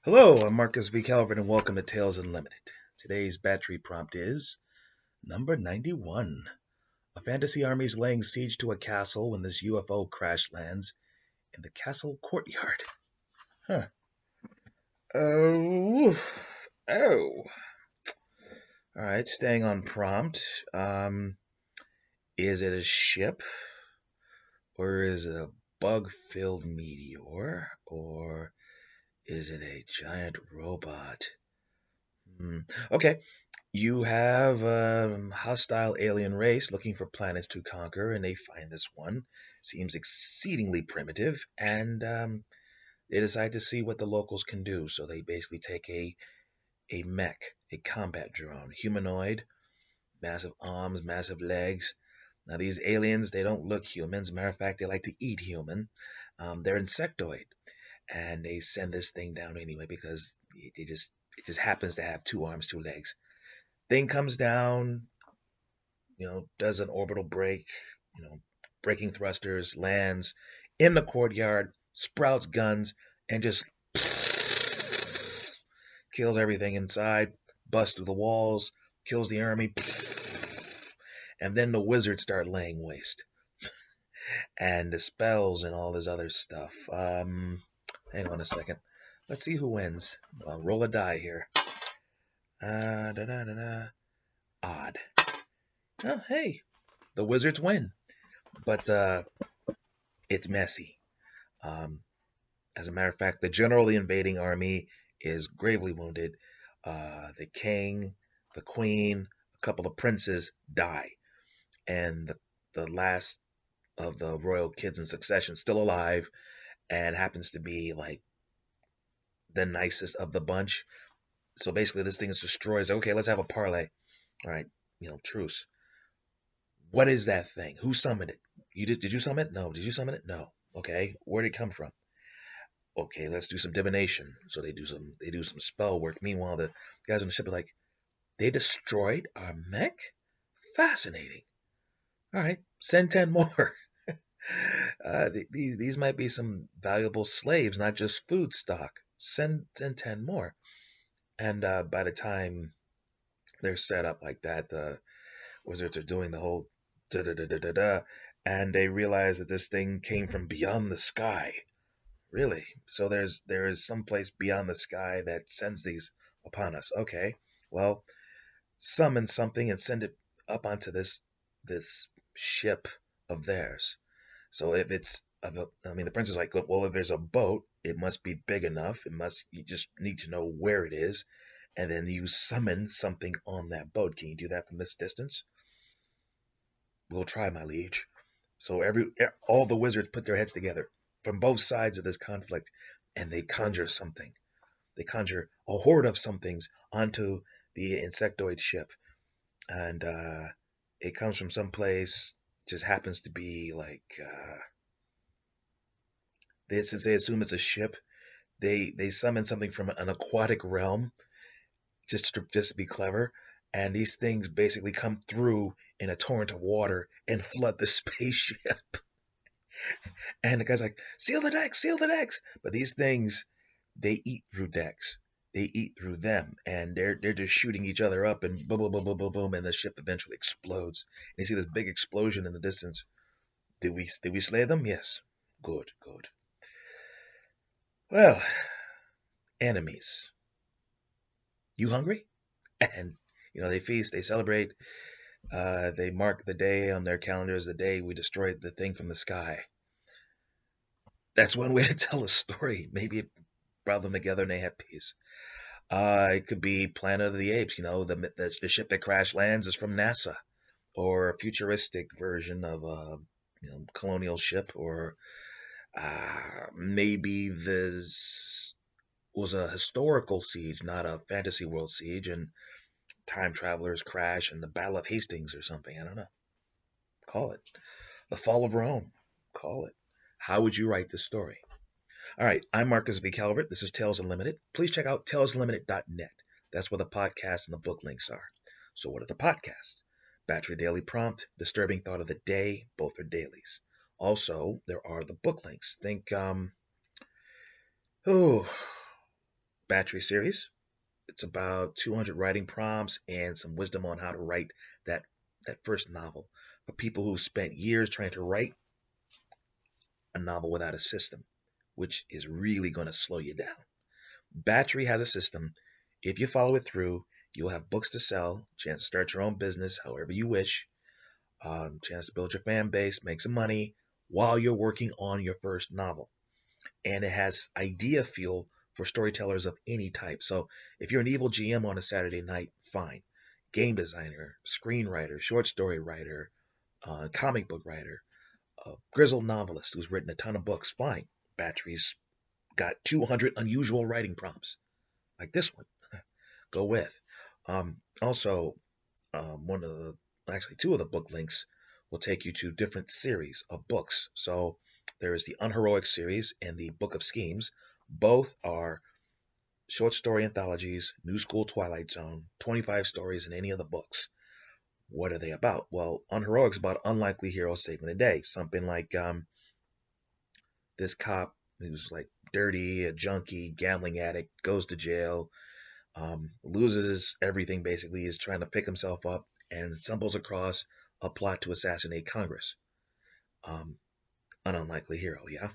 Hello, I'm Marcus V. Calvert, and welcome to Tales Unlimited. Today's battery prompt is number 91. A fantasy army is laying siege to a castle when this UFO crash lands in the castle courtyard. Huh. Oh. Oh. All right, staying on prompt. Is it a ship? Or is it a bug-filled meteor? Or is it a giant robot? Okay, you have a hostile alien race looking for planets to conquer, and they find this one. Seems exceedingly primitive, and they decide to see what the locals can do. So they basically take a mech, a combat drone, humanoid, massive arms, massive legs. Now these aliens, they don't look human. As a matter of fact, they like to eat human. They're insectoid, and they send this thing down anyway because it just happens to have two arms, two legs. Thing comes down, does an orbital break, braking thrusters, lands in the courtyard, sprouts guns, and just kills everything inside, busts through the walls, kills the army, and then the wizards start laying waste. And the spells and all this other stuff. Hang on a second. Let's see who wins. I'll roll a die here. Da da da da. Odd. Oh, hey, the wizards win. But it's messy. Um, as a matter of fact, the general of the invading army is gravely wounded. The king, the queen, a couple of princes die, and the last of the royal kids in succession still alive, and happens to be like the nicest of the bunch. So basically, this thing is destroyed. It's like, okay, let's have a parlay. All right, truce. What is that thing? Who summoned it? You did you summon it? No. Did you summon it? No. Okay. Where did it come from? Okay, let's do some divination. So they do some spell work. Meanwhile, the guys on the ship are like, they destroyed our mech? Fascinating. All right, send 10 more. These might be some valuable slaves, not just food stock. Send 10 more. And by the time they're set up like that, the wizards are doing the whole da da da da da da, and they realize that this thing came from beyond the sky. Really? So there is some place beyond the sky that sends these upon us. Okay. Well, summon something and send it up onto this ship of theirs. So if it's the prince is like, well, if there's a boat, it must be big enough. You just need to know where it is, and then you summon something on that boat. Can you do that from this distance? We'll try, my liege. So all the wizards put their heads together from both sides of this conflict, and they conjure something. They conjure a horde of somethings onto the insectoid ship, and it comes from someplace. Just happens to be like since they assume it's a ship, they summon something from an aquatic realm just to be clever. And these things basically come through in a torrent of water and flood the spaceship. And the guy's like, seal the decks. But these things, they eat through decks. They eat through them, and they're just shooting each other up, and boom, boom, boom, boom, boom, boom, and the ship eventually explodes. And you see this big explosion in the distance. Did we slay them? Yes. Good, good. Well, enemies. You hungry? And they feast, they celebrate, they mark the day on their calendars, the day we destroyed the thing from the sky. That's one way to tell a story. Maybe it brought them together and they had peace. It could be Planet of the Apes. The ship that crash lands is from NASA, or a futuristic version of a colonial ship, or maybe this was a historical siege, not a fantasy world siege, and time travelers crash in the Battle of Hastings or something. I don't know. Call it the Fall of Rome. Call it. How would you write this story? All right, I'm Marcus V. Calvert. This is Tales Unlimited. Please check out talesunlimited.net. That's where the podcast and the book links are. So what are the podcasts? Batchery Daily Prompt, Disturbing Thought of the Day, both are dailies. Also, there are the book links. Think, Batchery series. It's about 200 writing prompts and some wisdom on how to write that that first novel for people who spent years trying to write a novel without a system, which is really going to slow you down. Batchery has a system. If you follow it through, you'll have books to sell, chance to start your own business however you wish, chance to build your fan base, make some money while you're working on your first novel. And it has idea fuel for storytellers of any type. So if you're an evil GM on a Saturday night, fine. Game designer, screenwriter, short story writer, comic book writer, a grizzled novelist who's written a ton of books, fine. Batchery's got 200 unusual writing prompts, like this one. Go with. Also, one of the actually two of the book links will take you to different series of books. So there is the Unheroic series and the Book of Schemes. Both are short story anthologies, New School Twilight Zone, 25 stories in any of the books. What are they about? Well, Unheroic's about unlikely heroes saving the day. Something like this cop who's like dirty, a junkie, gambling addict, goes to jail, loses everything basically, is trying to pick himself up, and stumbles across a plot to assassinate Congress. Um, an unlikely hero, yeah.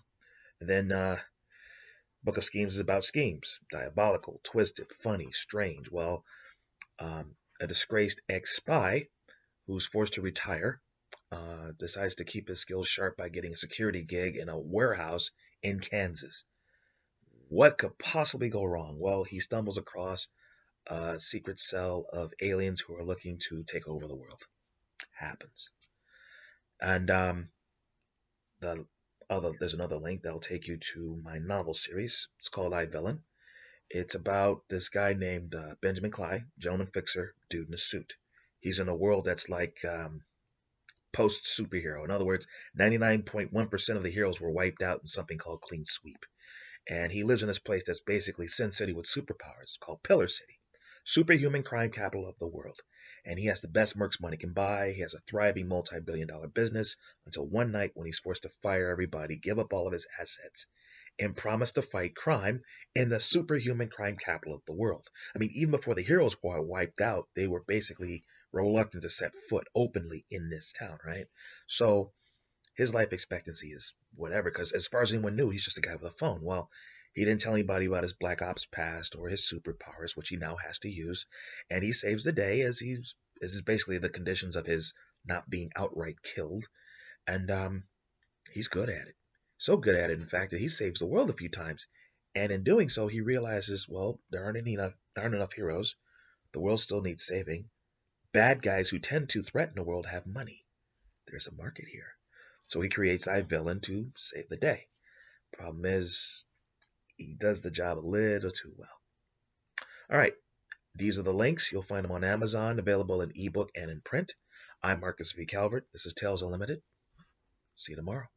And then Book of Schemes is about schemes, diabolical, twisted, funny, strange. Well, a disgraced ex-spy who's forced to retire decides to keep his skills sharp by getting a security gig in a warehouse in Kansas. What could possibly go wrong? Well, he stumbles across a secret cell of aliens who are looking to take over the world. Happens. And there's another link that'll take you to my novel series. It's called iVillain. It's about this guy named Benjamin Clyde, gentleman fixer, dude in a suit. He's in a world that's like post superhero. In other words, 99.1% of the heroes were wiped out in something called Clean Sweep. And he lives in this place that's basically Sin City with superpowers called Pillar City, superhuman crime capital of the world. And he has the best mercs money can buy. He has a thriving multi-billion-dollar business until one night when he's forced to fire everybody, give up all of his assets, and promise to fight crime in the superhuman crime capital of the world. I mean, even before the hero squad wiped out, they were basically reluctant to set foot openly in this town, right? So his life expectancy is whatever, because as far as anyone knew, he's just a guy with a phone. Well, he didn't tell anybody about his Black Ops past or his superpowers, which he now has to use, and he saves the day as is basically the conditions of his not being outright killed, and he's good at it. So good at it, in fact, that he saves the world a few times, and in doing so, he realizes, well, there aren't enough heroes. The world still needs saving. Bad guys who tend to threaten the world have money. There's a market here. So he creates iVillain to save the day. Problem is, he does the job a little too well. All right, these are the links. You'll find them on Amazon, available in ebook and in print. I'm Marcus V. Calvert. This is Tales Unlimited. See you tomorrow.